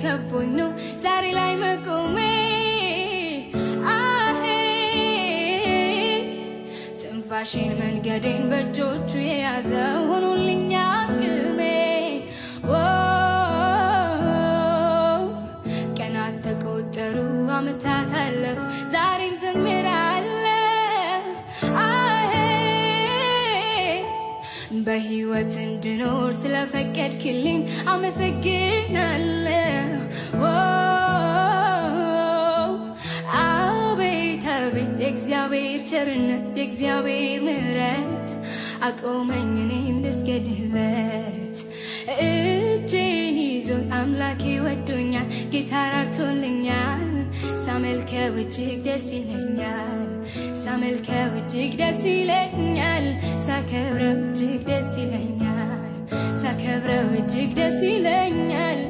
ከቦኝ ነው ዛሬ ላይ መቆሜ ትንፋሽን መንገዴን በእጆቹ የያዘው ሆኖልኛ አቅሜ ቀናት ተቆጠሩ ዓመታት አለፉ ዛሬም ዘምራለሁ በሕይወት እንድኖር ስለፈቀድክልኝ አመሰግናለሁ አቤት አቤት የእግዚአብሔር ቸርነት የእግዚአብሔር ምሕረት አቆመኝ እኔም ልስገድለት እጄን ይዞኝ አምላኬ ወዶኛል ጌታ ረድቶልኛል ሳመልከው እጅግ ደስ ይለኛል ሳመልከው እጅግ ደስ ይለኛል ሳከብረው እጅግ ደስ ይለኛል ሳከብረው እጅግ ደስ ይለኛል